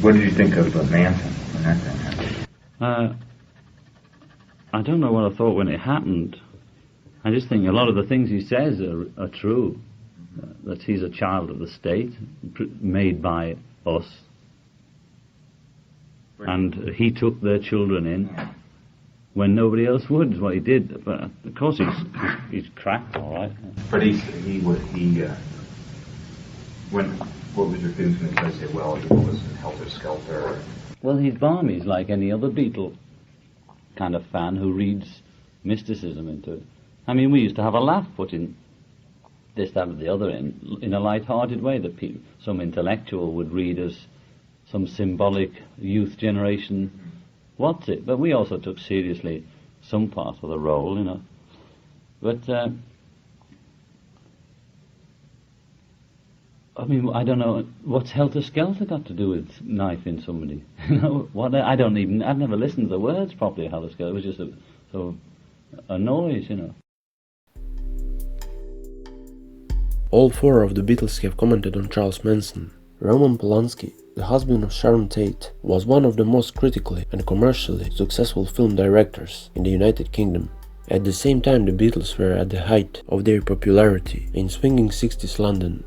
What did you think of Manson when that thing happened? I don't know what I thought when it happened. I just think a lot of the things he says are true. That he's a child of the state, made by us. And he took their children in when nobody else would, is what he did. But of course he's cracked, all right. But what was your feelings when he tried to say, well, he was helter-skelter? Well, he's balmy. He's like any other Beatle kind of fan who reads mysticism into it. I mean, we used to have a laugh putting this, that, and the other in a light-hearted way that some intellectual would read as some symbolic youth generation what's it. But we also took seriously some part of the role, you know. But I mean, I don't know what's helter-skelter got to do with knifing somebody. You know, I've never listened to the words properly. Helter-skelter, it was just a noise, you know. All four of the Beatles have commented on Charles Manson. Roman Polanski, the husband of Sharon Tate, was one of the most critically and commercially successful film directors in the United Kingdom. At the same time, the Beatles were at the height of their popularity in swinging 60s London.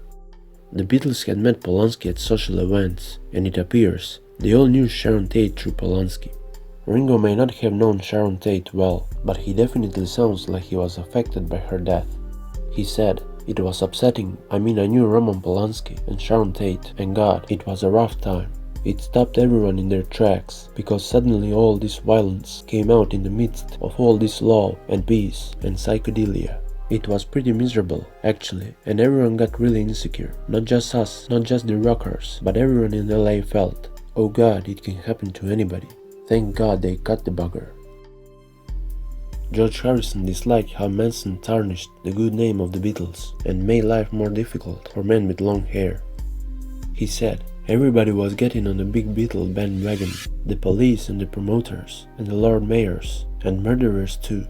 The Beatles had met Polanski at social events, and it appears they all knew Sharon Tate through Polanski. Ringo may not have known Sharon Tate well, but he definitely sounds like he was affected by her death. He said, "It was upsetting. I mean, I knew Roman Polanski and Sharon Tate, and God, it was a rough time. It stopped everyone in their tracks, because suddenly all this violence came out in the midst of all this love and peace and psychedelia. It was pretty miserable, actually, and everyone got really insecure. Not just us, not just the rockers, but everyone in LA felt, oh God, it can happen to anybody. Thank God they cut the bugger." George Harrison disliked how Manson tarnished the good name of the Beatles and made life more difficult for men with long hair. He said, "Everybody was getting on the big Beatle bandwagon, the police and the promoters, and the Lord Mayors, and murderers too.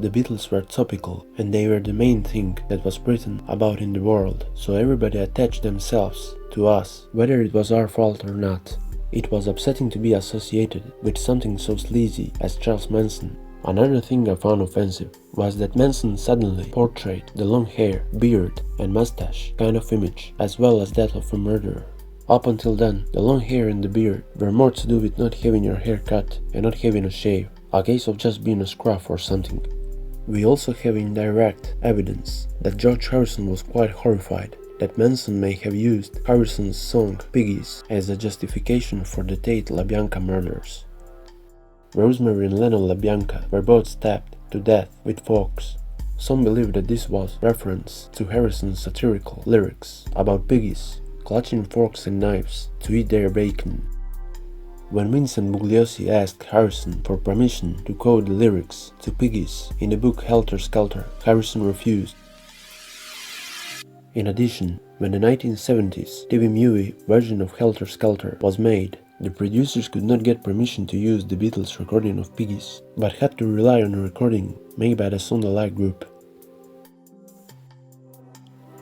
The Beatles were topical, and they were the main thing that was written about in the world, so everybody attached themselves to us, whether it was our fault or not. It was upsetting to be associated with something so sleazy as Charles Manson." Another thing I found offensive was that Manson suddenly portrayed the long hair, beard and mustache kind of image, as well as that of a murderer. Up until then, the long hair and the beard were more to do with not having your hair cut and not having a shave, a case of just being a scruff or something. We also have indirect evidence that George Harrison was quite horrified that Manson may have used Harrison's song Piggies as a justification for the Tate LaBianca murders. Rosemary and Lennon LaBianca were both stabbed to death with forks. Some believe that this was reference to Harrison's satirical lyrics about piggies clutching forks and knives to eat their bacon. When Vincent Bugliosi asked Harrison for permission to quote the lyrics to Piggies in the book Helter Skelter, Harrison refused. In addition, when the 1970s TV movie version of Helter Skelter was made, the producers could not get permission to use the Beatles' recording of Piggies, but had to rely on a recording made by the Sound-Alike group.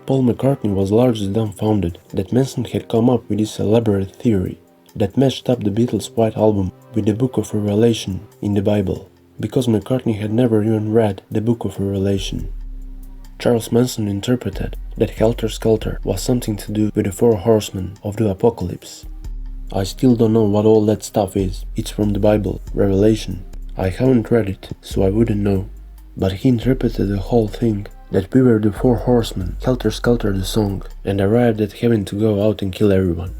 Paul McCartney was largely dumbfounded that Manson had come up with this elaborate theory that matched up the Beatles' White Album with the Book of Revelation in the Bible, because McCartney had never even read the Book of Revelation. Charles Manson interpreted that Helter Skelter was something to do with the 4 horsemen of the apocalypse. I still don't know what all that stuff is. It's from the Bible, Revelation. I haven't read it, so I wouldn't know. But he interpreted the whole thing that we were the 4 horsemen, Helter Skelter the song, and arrived at having to go out and kill everyone.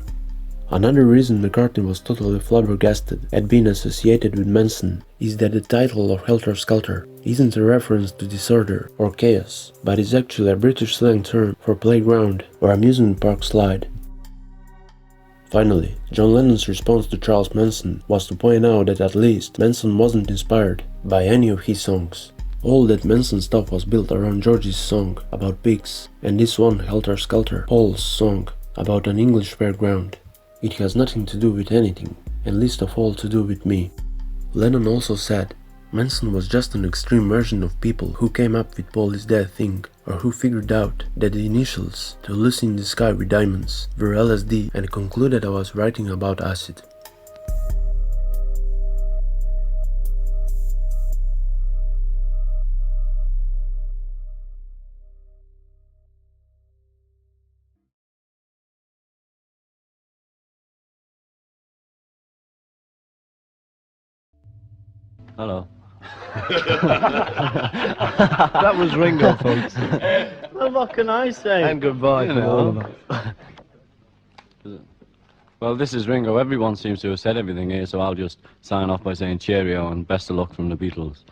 Another reason McCartney was totally flabbergasted at being associated with Manson is that the title of Helter Skelter isn't a reference to disorder or chaos, but is actually a British slang term for playground or amusement park slide. Finally, John Lennon's response to Charles Manson was to point out that at least Manson wasn't inspired by any of his songs. All that Manson stuff was built around George's song about pigs, and this one, Helter Skelter, Paul's song about an English fairground. It has nothing to do with anything, and least of all to do with me. Lennon also said, Manson was just an extreme version of people who came up with Paul is dead thing, or who figured out that the initials to Lucy in the Sky with Diamonds were LSD and concluded I was writing about acid. Hello. That was Ringo, folks. Well, what can I say? And goodbye You from all of know. us. Well, this is Ringo. Everyone seems to have said everything here, so I'll just sign off by saying cheerio and best of luck from the Beatles.